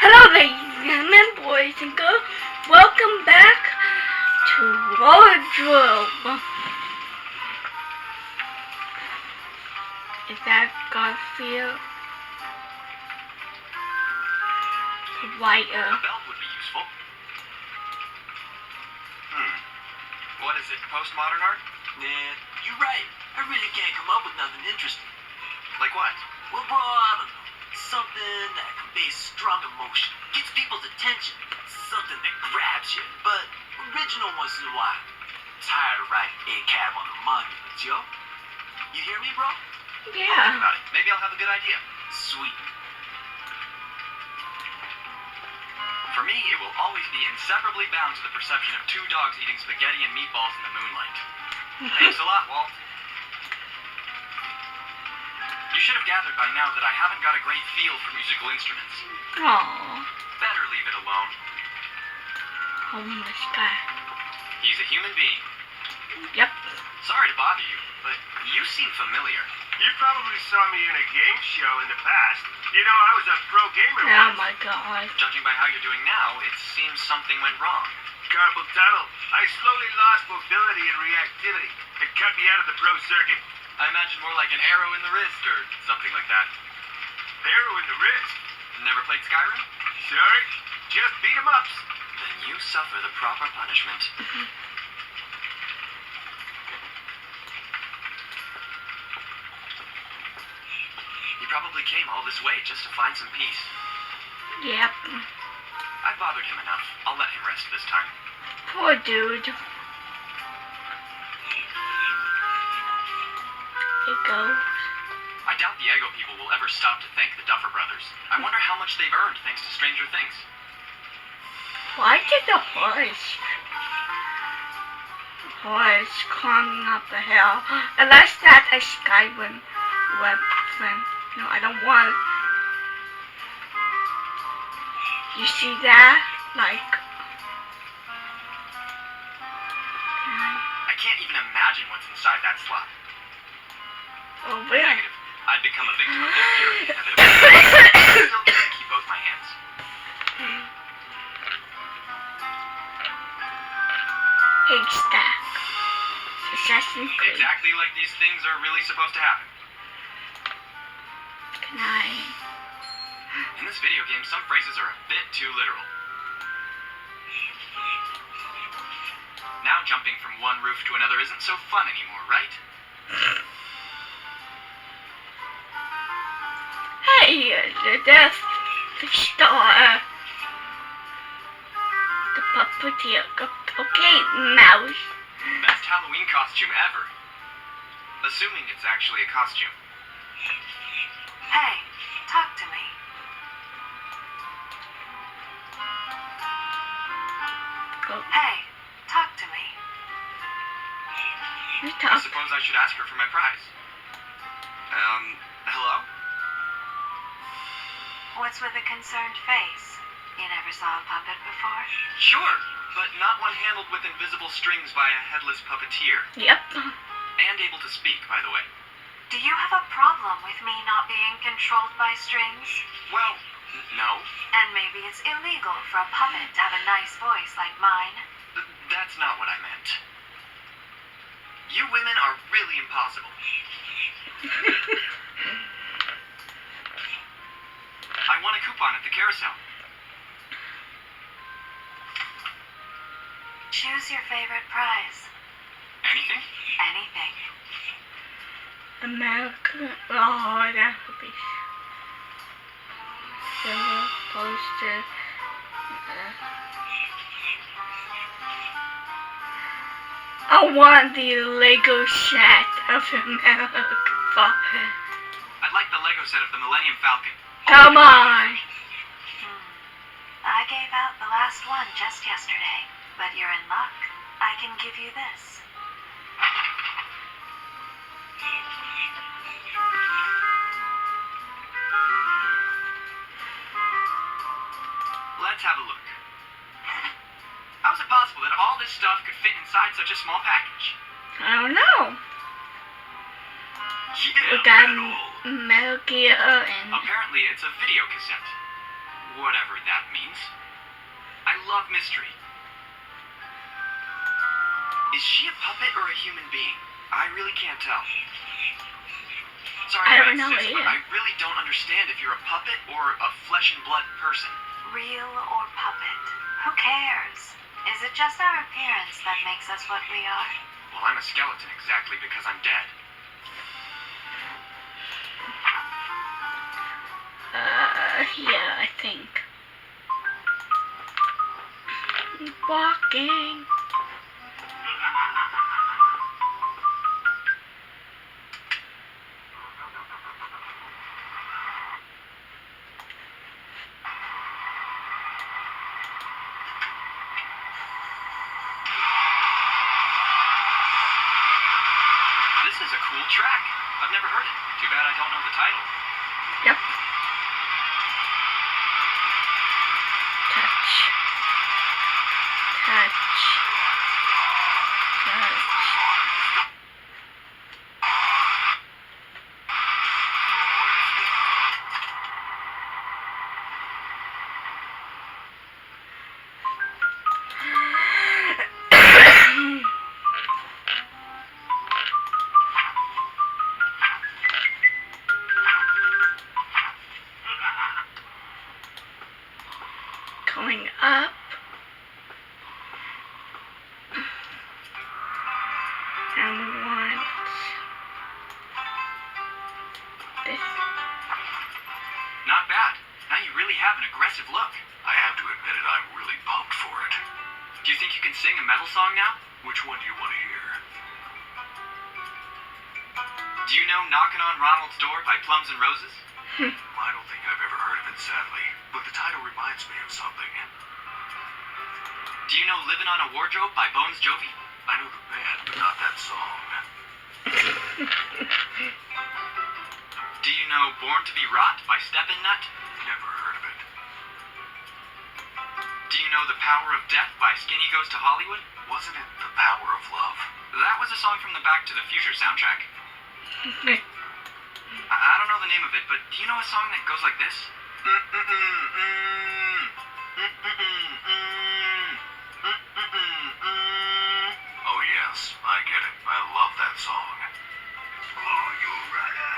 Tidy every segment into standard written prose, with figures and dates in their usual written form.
Hello ladies and gentlemen, boys and girls, welcome back to Wardrobe. Is that Garfield? The writer. A belt would be useful. What is it, postmodern art? Nah, you're right. I really can't come up with nothing interesting. Like what? Well, bro, I don't know. Something that conveys strong emotion, gets people's attention, something that grabs you, but original once in a while. Tired of writing A-cab on the monuments, yo. You hear me, bro? Think Yeah. about it. Maybe I'll have a good idea. Sweet. For me, it will always be inseparably bound to the perception of two dogs eating spaghetti and meatballs in the moonlight. Thanks a lot, Walt. You should have gathered by now that I haven't got a great feel for musical instruments. Aww. Better leave it alone. Homeless guy. He's a human being. Yep. Sorry to bother you, but you seem familiar. You probably saw me in a game show in the past. You know, I was a pro gamer Oh once. my god. Judging by how you're doing now, it seems something went wrong. Carpal tunnel. I slowly lost mobility and reactivity. It cut me out of the pro circuit. I imagine more like an arrow in the wrist or something like that. Arrow in the wrist. Never played Skyrim? Sorry, just beat 'em ups. Then you suffer the proper punishment. You probably came all this way just to find some peace. Yep. I've bothered him enough. I'll let him rest this time. Poor dude. It goes. I doubt the Ego people will ever stop to thank the Duffer Brothers. I wonder how much they've earned thanks to Stranger Things. Why did the horse climbing up the hill? Unless that's a Skyrim weapon. No, I don't want it. You see that? Like... I can't even imagine what's inside that slot. Oh, really? Negative. I'd become a victim of their fury inevitably. I still can't keep both my hands. Haystack. Assassin's Creed. Exactly like these things are really supposed to happen. Can I... In this video game, some phrases are a bit too literal. Now jumping from one roof to another isn't so fun anymore, right? Hey, the Death Star. The puppeteer. Okay, Mouse. Best Halloween costume ever. Assuming it's actually a costume. Hey, talk to me. Go. Hey, talk to me. You I talk. suppose I should ask her for my prize. Hello? What's with a concerned face? You never saw a puppet before? Sure, but not one handled with invisible strings by a headless puppeteer. Yep. And able to speak, by the way. Do you have a problem with me not being controlled by strings? Well, no. And maybe it's illegal for a puppet to have a nice voice like mine? That's not what I meant. You women are really impossible. I won a coupon at the carousel. Choose your favorite prize. Anything? Anything. American. Oh, that would be. Silver poster. I want the Lego set of America. I'd like the Lego set of the Millennium Falcon. Come on. I gave out the last one just yesterday, but you're in luck. I can give you this. Let's have a look. How is it possible that all this stuff could fit inside such a small package? I don't know. We Yeah, got metal. Metal Gear and Apparently it's a video cassette. Whatever that questions. I love mystery. Is she a puppet or a human being? I really can't tell. Sorry I to don't know insist, but either. I really don't understand if you're a puppet or a flesh and blood person. Real or puppet? Who cares? Is it just our appearance that makes us what we are? Well, I'm a skeleton exactly because I'm dead. Yeah, I think. Walking. This is a cool track. I've never heard it. Too bad I don't know the title. Yep. Touch. Touch. Touch. Going up. And we want this. Not bad. Now you really have an aggressive look. I have to admit it, I'm really pumped for it. Do you think you can sing a metal song now? Which one do you want to hear? Do you know Knockin' on Ronald's Door by Plums and Roses? I don't think I've ever heard of it, sadly. But the title reminds me of something. Do you know Livin' on a Wardrobe by Bones Jovi? I know the band, but not that song. Do you know Born to be Rot by Steppin' Nut? Never heard of it. Do you know The Power of Death by Skinny Goes to Hollywood? Wasn't it The Power of Love? That was a song from the Back to the Future soundtrack. I don't know the name of it, but do you know a song that goes like this? Oh yes, I get it. I love that song. Are you ready?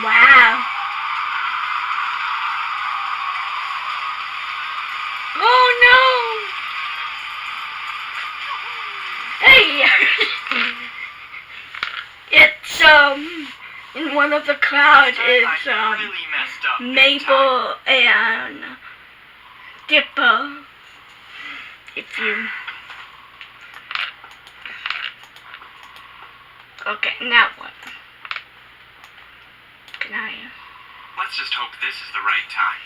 Wow. Oh no! Hey! It's in one of the clouds is I really messed up. big time. Mabel and Dipper. If you okay, now what? Can I? Let's just hope this is the right time.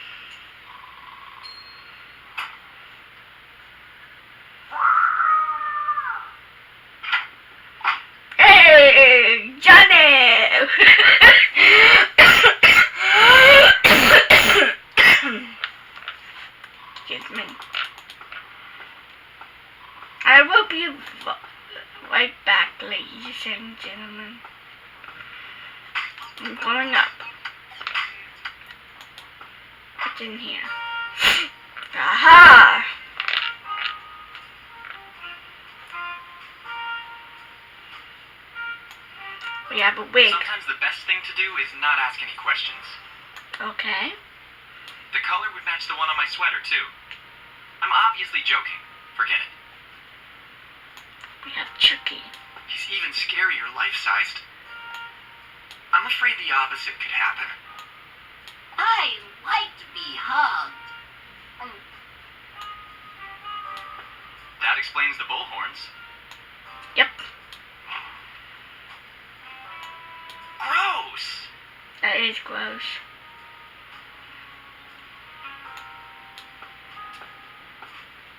Hey, Johnny! Excuse me. I will be right back, ladies and gentlemen. I'm going up. What's in here? Aha! We have a wig. Sometimes the best thing to do is not ask any questions. Okay. The color would match the one on my sweater, too. I'm obviously joking. Forget it. We have Chucky. He's even scarier life-sized. I'm afraid the opposite could happen. I like to be hugged. That explains the bullhorns. Yep. Gross! That is gross.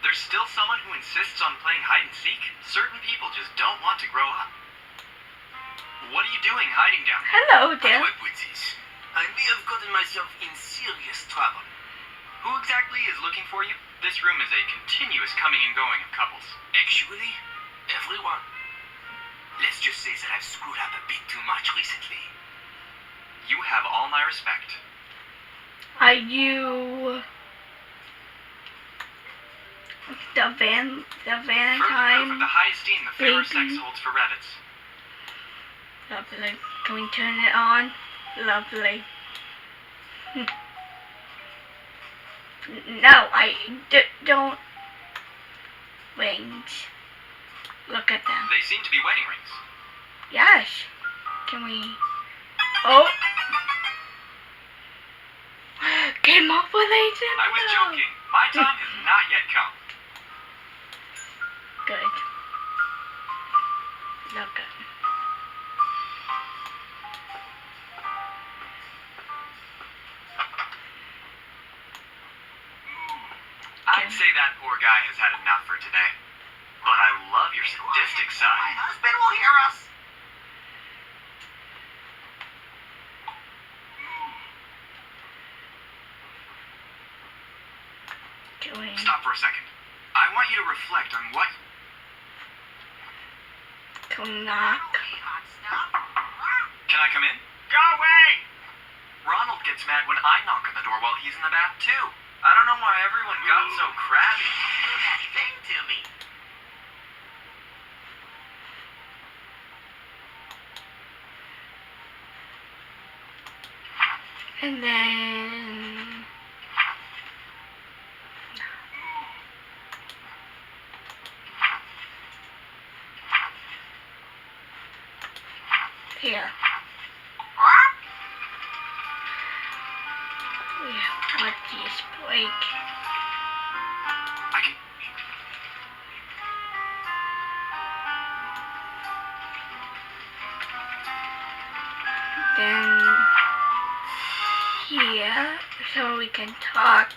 There's still someone who insists on playing hide-and-seek? Certain people just don't want to grow up. What are you doing hiding down there? Hello How there. do I put this? I may have gotten myself in serious trouble. Who exactly is looking for you? This room is a continuous coming and going of couples. Actually, everyone. Let's just say that I've screwed up a bit too much recently. You have all my respect. Are you the Further proof of Valentine? the high esteem the fairer sex Baby. holds for rabbits. Lovely. Can we turn it on? Lovely. No, don't. Rings. Look at them. They seem to be wedding rings. Yes. Can we? Oh. Came up with agent. I was joking. My time has not yet come. Good. Look at. I'd say that poor guy has had enough for today. But I love your sadistic My side. husband will hear us. Doing. Stop for a second. I want you to reflect on what... To knock. Okay, hot stuff. Can I come in? Go away! Ronald gets mad when I knock on the door while he's in the bath, too. I don't know why everyone got so crabby. Do that thing to me. And then. Here. We have what this break. I can... Then here, so we can talk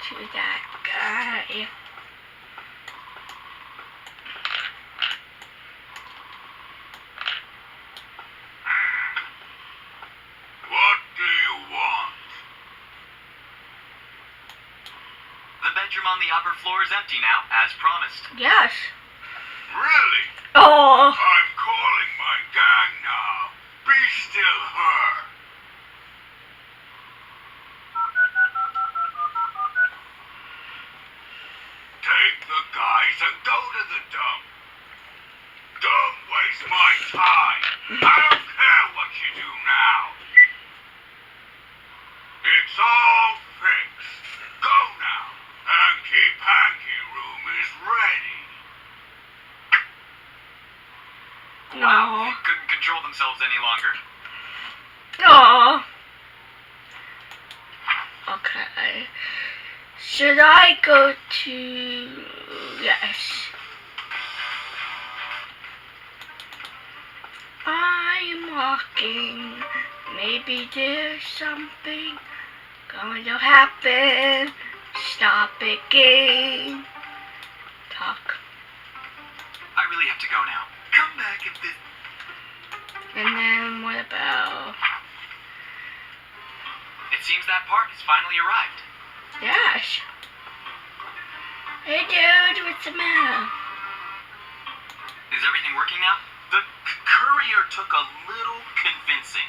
to that guy. What do you want? The bedroom on the upper floor is empty now, as promised. Yes. Really? Oh. I'm calling my gang now. Be still her. Take the guys and go to the dump. Don't waste my time. I don't care what you do now. It's all fixed. Go now. Hanky Panky room is ready. No. Couldn't control themselves any longer. Oh. Okay. Should I go to... Yes. I'm walking. Maybe there's something going to happen. Stop it, game. Talk. I really have to go now. Come back if this... And then what about... It seems that part has finally arrived. Yes. Hey dude, what's the matter? Is everything working now? The courier took a little convincing,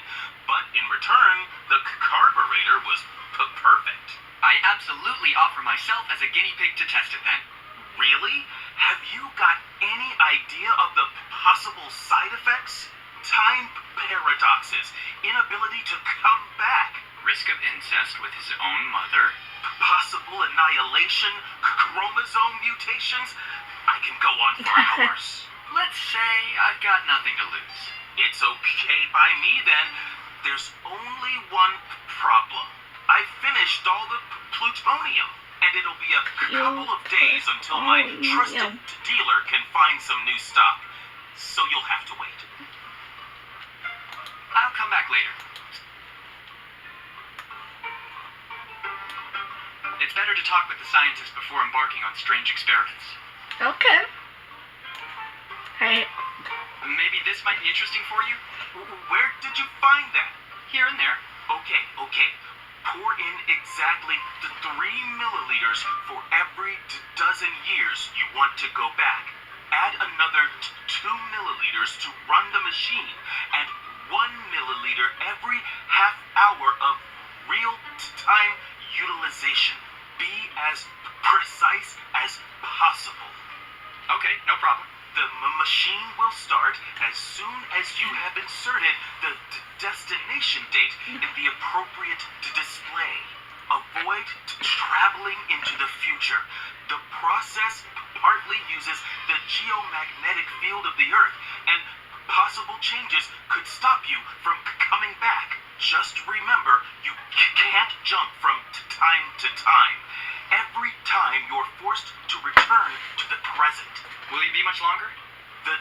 but in return, the carburetor was perfect. I absolutely offer myself as a guinea pig to test it then. Really? Have you got any idea of the possible side effects? Time paradoxes, inability to come back, Risk of incest with his own mother. possible annihilation, chromosome mutations. I can go on for hours. Let's say I've got nothing to lose. It's okay by me then. There's only one problem. I finished all the plutonium, and it'll be a couple of days until my trusted dealer can find some new stock. So you'll have to wait. I'll come back later. It's better to talk with the scientists before embarking on strange experiments. Okay. Hey. Maybe this might be interesting for you? Where did you find that? Here and there. Okay. Pour in exactly the 3 milliliters for every dozen years you want to go back. Add another 2 milliliters to run the machine, and 1 milliliter every half hour of real-time localization. Be as precise as possible. Okay, no problem. The machine will start as soon as you have inserted the destination date in the appropriate display. Avoid traveling into the future. The process partly uses the geomagnetic field of the Earth, and possible changes could stop you from coming back. Just remember, you can't jump from time to time. Every time you're forced to return to the present. Will you be much longer? The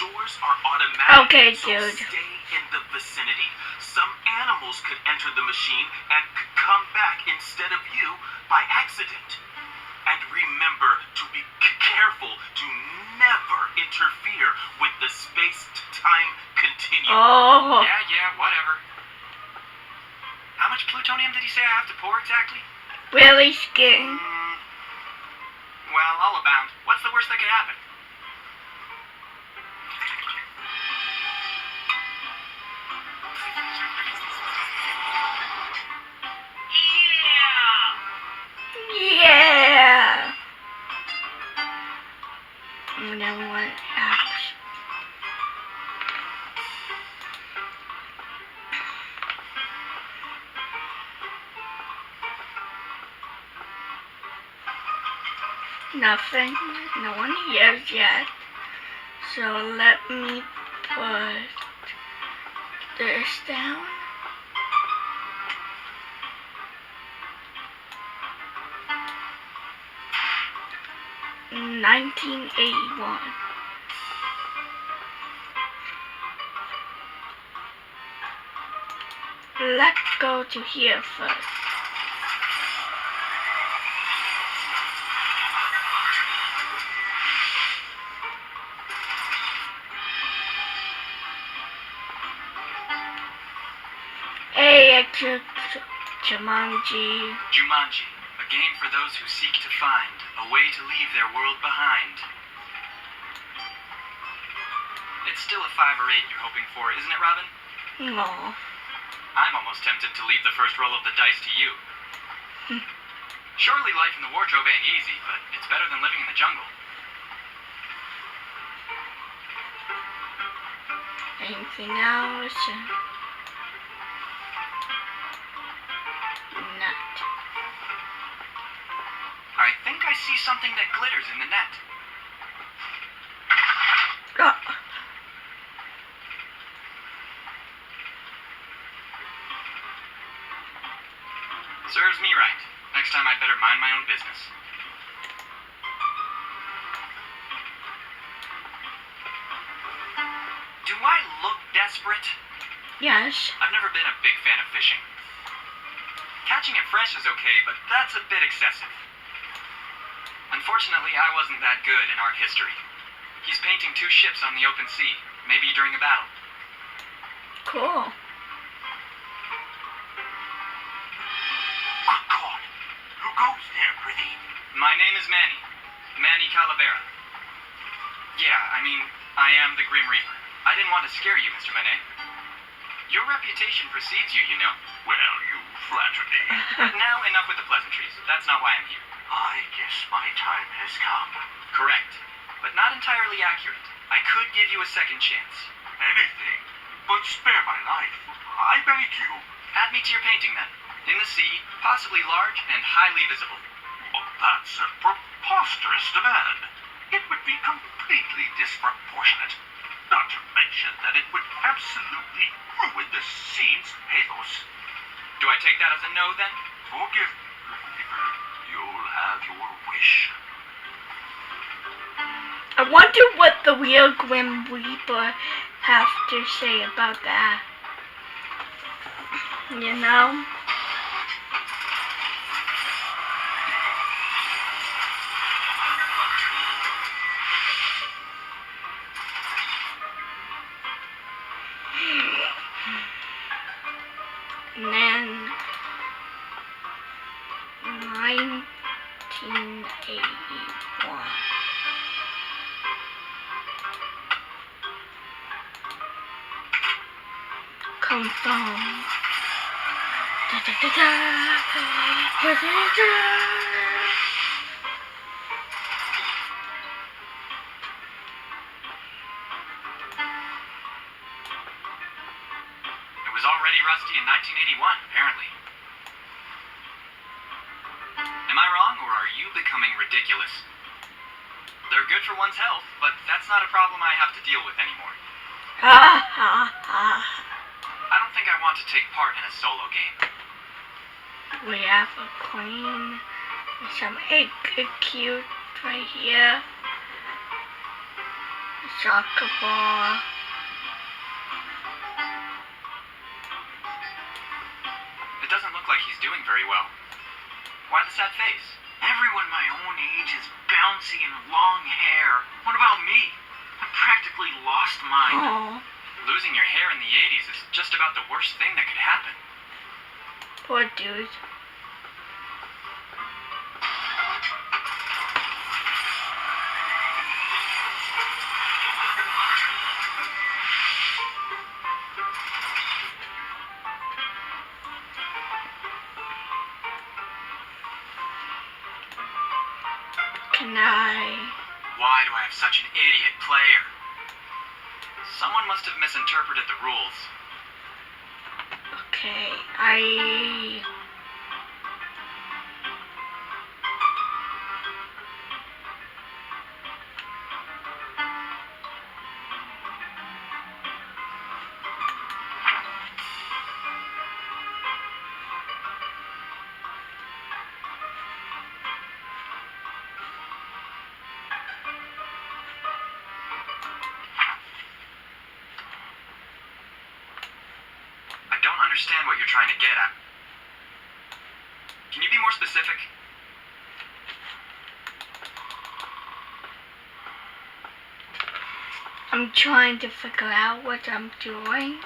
doors are automatic, Okay, so dude. stay in the vicinity. Some animals could enter the machine and come back instead of you by accident. And remember to be careful to never interfere with the space-time continuum. Oh, Yeah, whatever. How much plutonium did he say I have to pour exactly? really skin. Well, all abound. What's the worst that could happen? Yeah. And then what happens? Nothing. No one hears yet. So let me put this down. In 1981. Let's go to here first. Hey, Jumanji. Jumanji, a game for those who seek to find a way to leave their world behind. It's still a 5 or 8 you're hoping for, isn't it, Robin? No. I'm almost tempted to leave the first roll of the dice to you. Surely life in the wardrobe ain't easy, but it's better than living in the jungle. Anything else? Not. I think I see something that glitters in the net. Oh. Serves me right. Next time I'd better mind my own business. Do I look desperate? Yes. I've never been a big fan of fishing. Catching it fresh is okay, but that's a bit excessive. Unfortunately, I wasn't that good in art history. He's painting 2 ships on the open sea, maybe during a battle. Cool. Good God. Who goes there, Prithee? My name is Manny. Manny Calavera. Yeah, I am the Grim Reaper. I didn't want to scare you, Mr. Manet. Your reputation precedes you, you know. Well, you flatter me. But now, enough with the pleasantries. That's not why I'm here. I guess my time has come. Correct. But not entirely accurate. I could give you a second chance. Anything but spare my life. I beg you. Add me to your painting, then. In the sea, possibly large and highly visible. Oh, that's a preposterous demand. It would be completely disproportionate. Not to mention that it would absolutely ruin the scene's pathos. Do I take that as a no, then? Forgive me, Reaper. You'll have your wish. I wonder what the real Grim Reaper has to say about that. You know? And then 1981. Confirm. It was already rusty in 1981, apparently. Am I wrong, or are you becoming ridiculous? They're good for one's health, but that's not a problem I have to deal with anymore. I don't think I want to take part in a solo game. We have a queen with some egg cute right here. A soccer ball. It doesn't look like he's doing very well. Why the sad face? Everyone my own age has bouncy and long hair. What about me? I practically lost mine. Oh, Losing your hair in the 80s is just about the worst thing that could happen. poor dude. Can I? Why do I have such an idiot player? Someone must have misinterpreted the rules. Okay, I. I don't understand what you're trying to get at. Can you be more specific? I'm trying to figure out what I'm doing.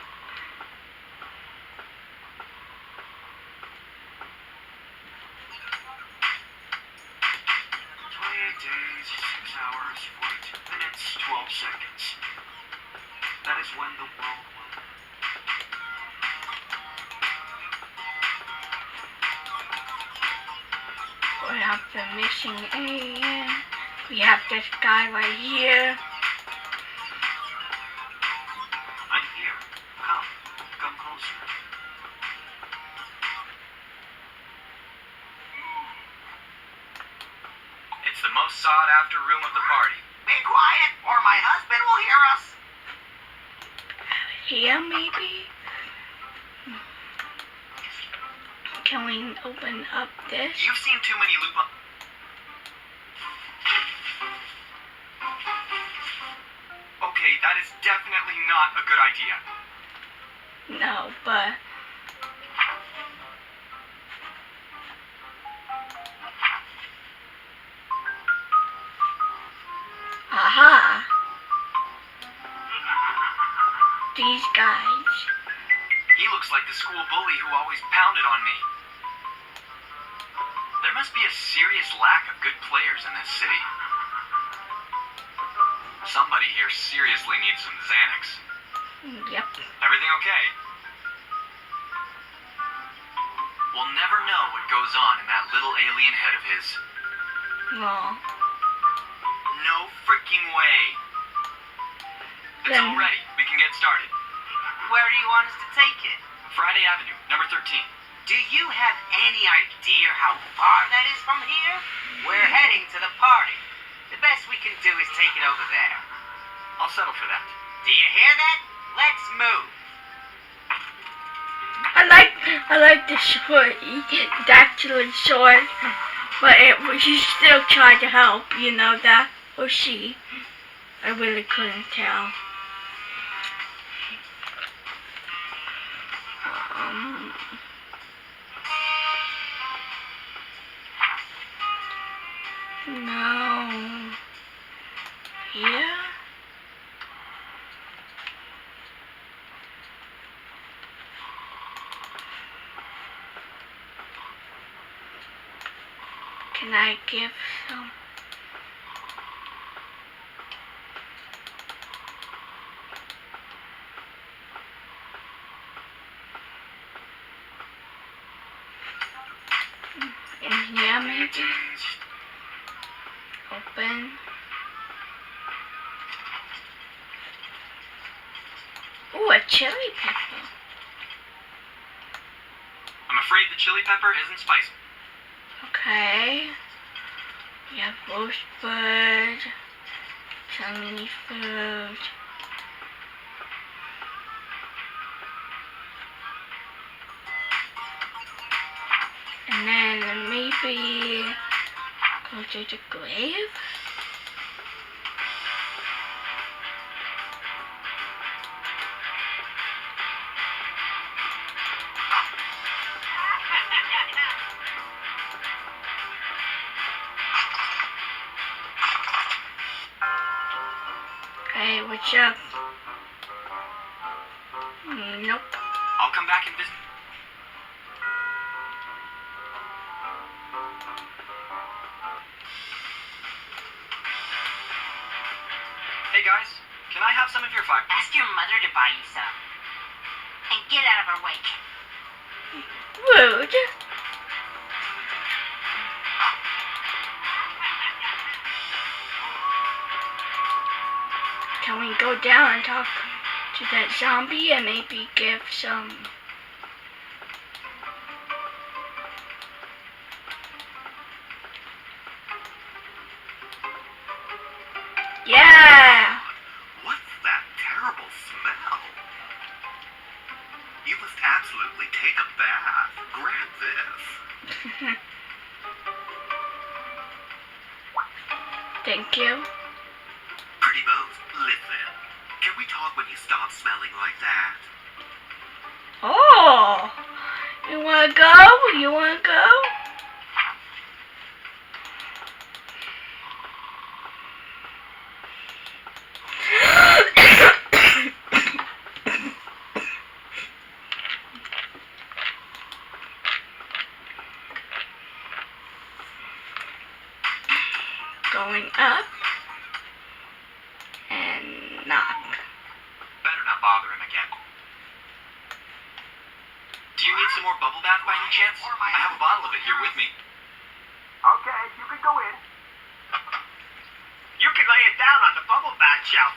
28 days, 6 hours, 42 minutes, 12 seconds. That is when the world will... We have the missing alien. We have this guy right here. I'm here. Come. Come closer. It's the most sought-after room of the party. Be quiet, or my husband will hear us. Here, maybe? Can we open up this? You've seen too many Lupin... Okay, that is definitely not a good idea. No, but... Aha! These guys. He looks like the school bully who always pounded on me. There must be a serious lack of good players in this city. Somebody here seriously needs some Xanax. Yep. Everything okay? We'll never know what goes on in that little alien head of his. Well, No freaking way. It's Then- all ready. We can get started. Where do you want us to take it? Friday Avenue, number 13. Do you have any idea how far that is from here? We're heading to the party. The best we can do is take it over there. I'll settle for that. Do you hear that? Let's move. I like the short. It's actually short, but he still tried to help. You know that, or she. I really couldn't tell. No. Here? Can I give some? Yeah, maybe. Open. Ooh, a chili pepper. I'm afraid the chili pepper isn't spicy. Okay. We have roast bird, Chinese food. And then maybe go to the grave. Hey, what's up? Nope. I'll come back and visit. Hey guys, can I have some of your fire? Ask your mother to buy you some. And get out of her way. Rude. Can we go down and talk to that zombie and maybe give some... Yeah! What's that terrible smell? You must absolutely take a bath. Grab this. Thank you. Pretty Bones, listen. Can we talk when you stop smelling like that? Oh! You wanna go? You wanna go? Going up and knock. Better not bother him again. Do you need some more bubble bath by any chance? I have a bottle of it here with me. Okay, you can go in. You can lay it down on the bubble bath shelf.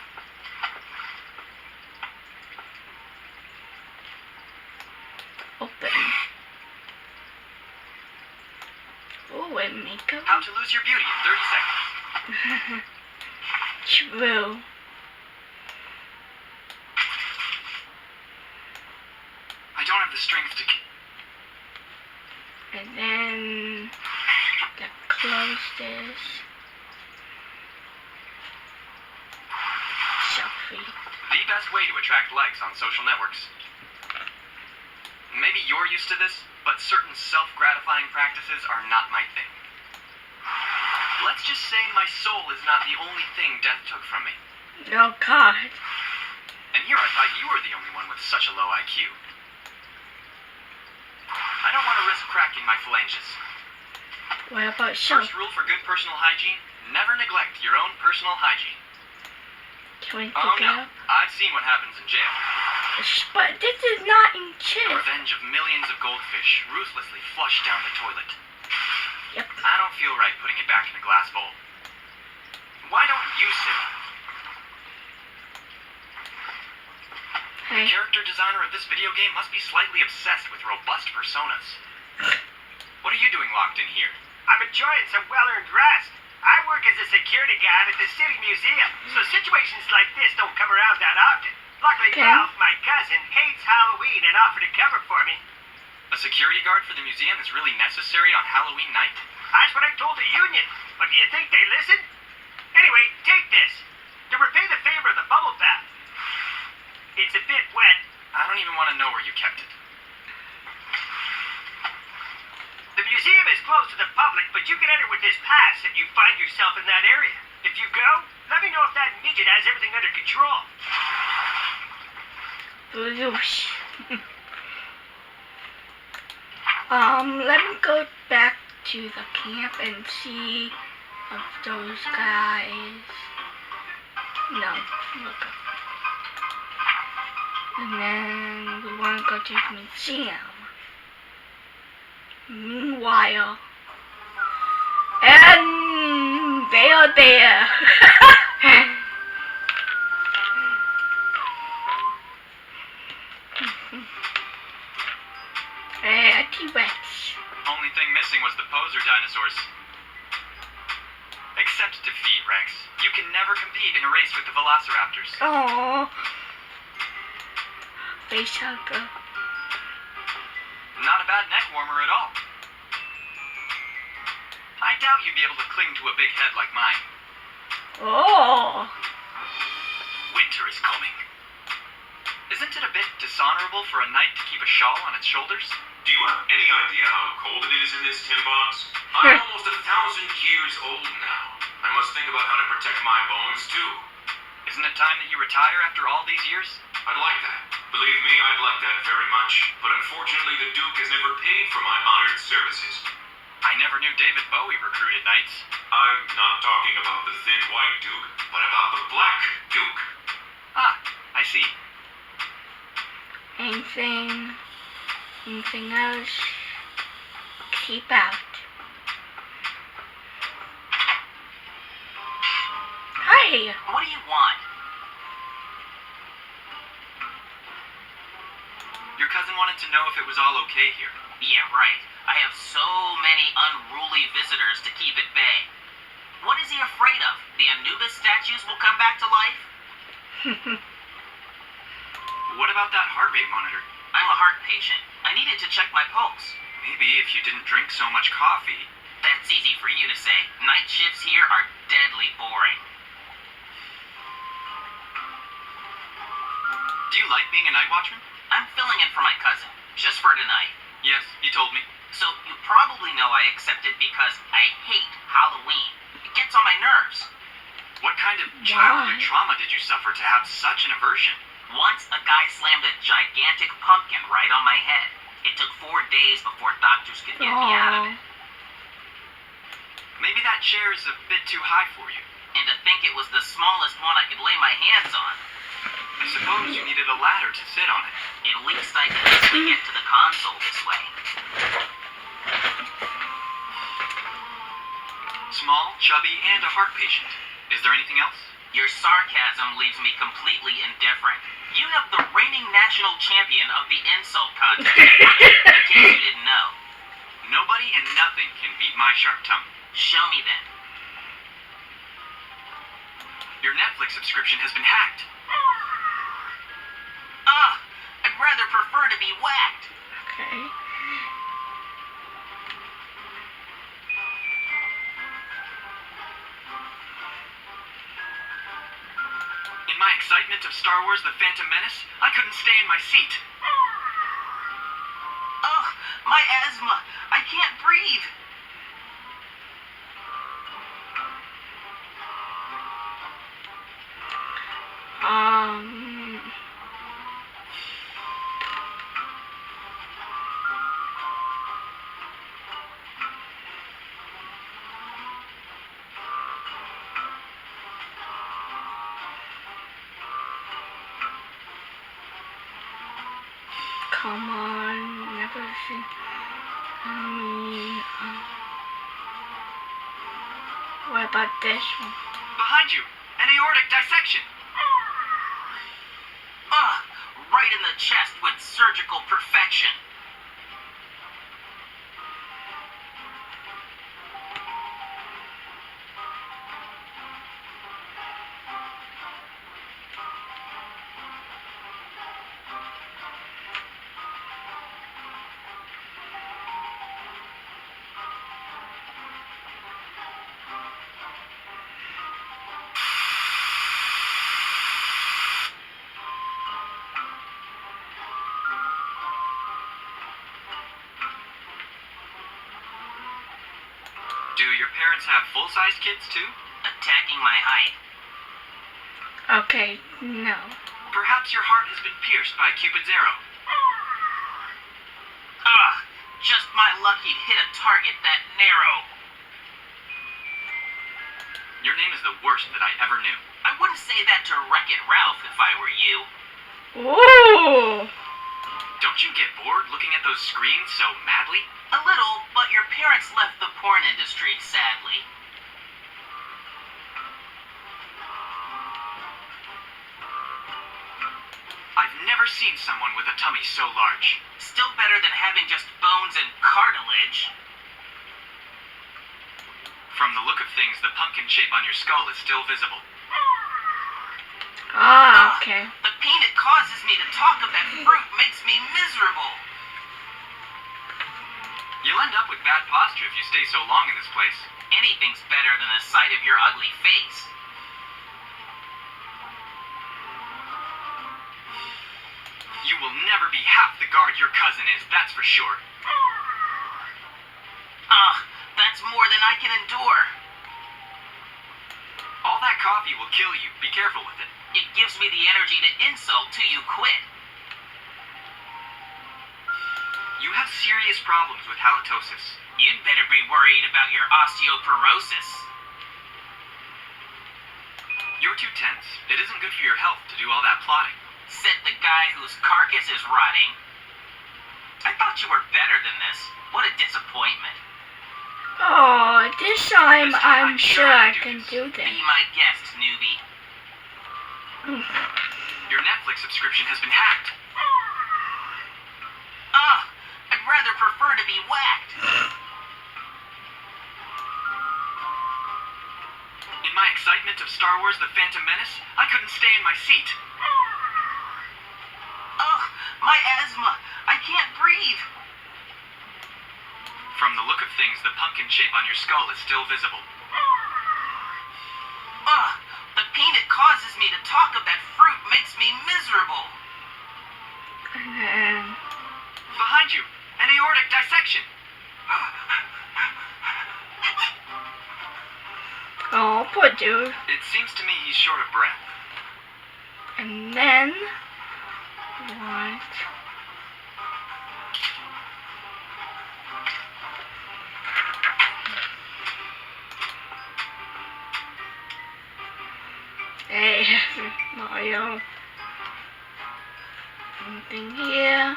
Open. Oh, and makeup. How to lose your beauty in 30 seconds. True. I don't have the strength to... And then close this. Selfie. The best way to attract likes on social networks. Maybe you're used to this, but certain self-gratifying practices are not my thing. Let's just say my soul is not the only thing death took from me. Oh God. And here I thought you were the only one with such a low IQ. I don't want to risk cracking my phalanges. What about self? First rule for good personal hygiene, never neglect your own personal hygiene. Can we Oh pick it no, up? I've seen what happens in jail. But this is not in The chip. revenge of millions of goldfish ruthlessly flushed down the toilet. Yep. I don't feel right putting it back in a glass bowl. Why don't you sit? Hey. The character designer of this video game must be slightly obsessed with robust personas. What are you doing locked in here? I'm enjoying some well-earned rest. I work as a security guard at the City Museum, so situations like this don't come around that often. Luckily, Okay. Ralph, my cousin, hates Halloween and offered to cover for me. A security guard for the museum is really necessary on Halloween night? That's what I told the union. But do you think they listen? Anyway, take this. To repay the favor of the bubble bath. It's a bit wet. I don't even want to know where you kept it. The museum is closed to the public, but you can enter with this pass if you find yourself in that area. If you go, let me know if that midget has everything under control. Bloosh. Let me go back to the camp and see if those guys... No, look up. And then we want to go to the museum. Meanwhile, And they are there. A T-Rex. Only thing missing was the poser dinosaurs. Accept defeat, Rex. You can never compete in a race with the velociraptors. Aww. Face hugger. Not a bad neck warmer at all. I doubt you'd be able to cling to a big head like mine. Oh. Winter is coming. Isn't it a bit dishonorable for a knight to keep a shawl on its shoulders? Do you have any idea how cold it is in this tin box? I'm almost 1,000 years old now. I must think about how to protect my bones, too. Isn't it time that you retire after all these years? I'd like that. Believe me, I'd like that very much. But unfortunately, the Duke has never paid for my honored services. I never knew David Bowie recruited knights. I'm not talking about the thin white Duke, but about the black Duke. Ah, I see. Anything else? Keep out. Hi. What do you want? Your cousin wanted to know if it was all okay here. Yeah, right. I have so many unruly visitors to keep at bay. What is he afraid of? The Anubis statues will come back to life? What about that heart rate monitor? I'm a heart patient. I needed to check my pulse. Maybe if you didn't drink so much coffee. That's easy for you to say. Night shifts here are deadly boring. Do you like being a night watchman? I'm filling in for my cousin, just for tonight. Yes, you told me. So you probably know I accepted because I hate Halloween. It gets on my nerves. What kind of childhood trauma did you suffer to have such an aversion? Once a guy slammed a gigantic pumpkin right on my head. It took 4 days before doctors could get me out of it. Maybe that chair is a bit too high for you. And to think it was the smallest one I could lay my hands on. I suppose you needed a ladder to sit on it. At least I can easily get to the console this way. Small, chubby, and a heart patient. Is there anything else? Your sarcasm leaves me completely indifferent. You have the reigning national champion of the insult contest. In case you didn't know. Nobody and nothing can beat my sharp tongue. Show me then. Your Netflix subscription has been hacked. Ugh! I'd rather prefer to be whacked. Okay. In my excitement of Star Wars The Phantom Menace, I couldn't stay in my seat. Ugh! My asthma! I can't breathe! Come on, never seen. What about this one? Behind you, an aortic dissection. Ugh! Right in the chest with surgical perfection. Do your parents have full-size kids too? Attacking my height. Okay, no. Perhaps your heart has been pierced by Cupid's arrow. Ugh! Just my luck he'd hit a target that narrow. Your name is the worst that I ever knew. I wouldn't say that to Wreck-It Ralph if I were you. Ooh! Don't you get bored looking at those screens so madly? A little, but your parents left the porn industry, sadly. I've never seen someone with a tummy so large. Still better than having just bones and cartilage. From the look of things, the pumpkin shape on your skull is still visible. Ah, okay. The pain it causes me to talk of that fruit makes me miserable. You'll end up with bad posture if you stay so long in this place. Anything's better than the sight of your ugly face. You will never be half the guard your cousin is, that's for sure. That's more than I can endure. All that coffee will kill you. Be careful with it. It gives me the energy to insult till you quit. You have serious problems with halitosis. You'd better be worried about your osteoporosis. You're too tense. It isn't good for your health to do all that plotting. Said the guy whose carcass is rotting. I thought you were better than this. What a disappointment. Oh, this time I'm sure I can do Be this. my guest, newbie. Your Netflix subscription has been hacked. I'd rather prefer to be whacked. In my excitement of Star Wars The Phantom Menace, I couldn't stay in my seat. My asthma. I can't breathe. From the look of things, the pumpkin shape on your skull is still visible. The pain it causes me to talk of that fruit makes me miserable. And Behind you, an aortic dissection. oh, poor dude. It seems to me he's short of breath. And then what? Hey, Mario. Anything here?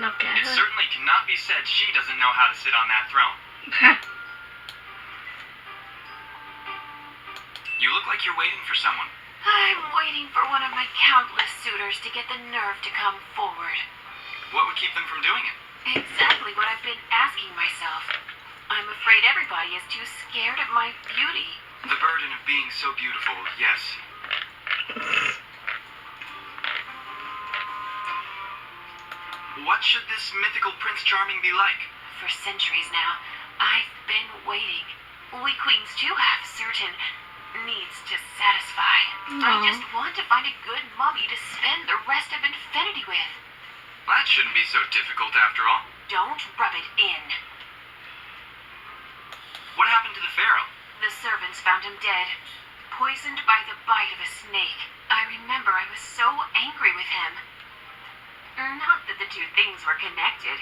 Look at It her. certainly cannot be said she doesn't know how to sit on that throne. You look like you're waiting for someone. I'm waiting for one of my countless suitors to get the nerve to come forward. What would keep them from doing it? Exactly what I've been asking myself. I'm afraid everybody is too scared of my beauty. The burden of being so beautiful, yes. What should this mythical Prince Charming be like? For centuries now, I've been waiting. We queens too have certain needs to satisfy. I Aw. just want to find a good mummy to spend the rest of infinity with. That shouldn't be so difficult after all. Don't rub it in. What happened to the Pharaoh? The servants found him dead, poisoned by the bite of a snake. I remember I was so angry with him. Not that the two things were connected,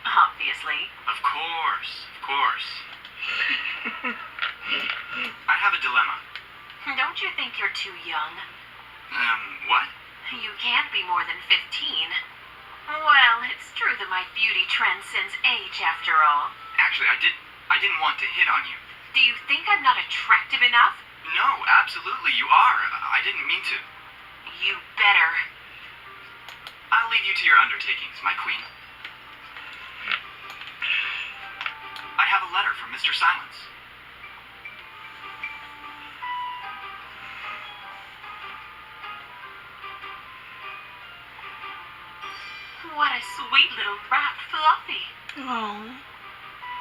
obviously. Of course, of course. I have a dilemma. Don't you think you're too young? What? You can't be more than 15. Well, it's true that my beauty transcends age after all. Actually, I didn't want to hit on you. Do you think I'm not attractive enough? No, absolutely, you are. I didn't mean to. You better. I'll leave you to your undertakings, my queen. I have a letter from Mr. Silence. What a sweet little rat, Fluffy. Oh.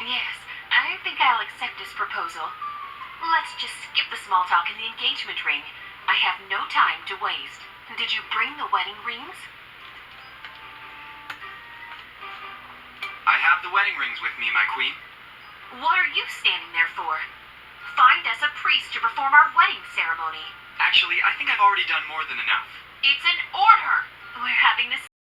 Yes, I think I'll accept this proposal. Let's just skip the small talk and the engagement ring. I have no time to waste. Did you bring the wedding rings? I have the wedding rings with me, my queen. What are you standing there for? Find us a priest to perform our wedding ceremony. Actually, I think I've already done more than enough. It's an order. We're having this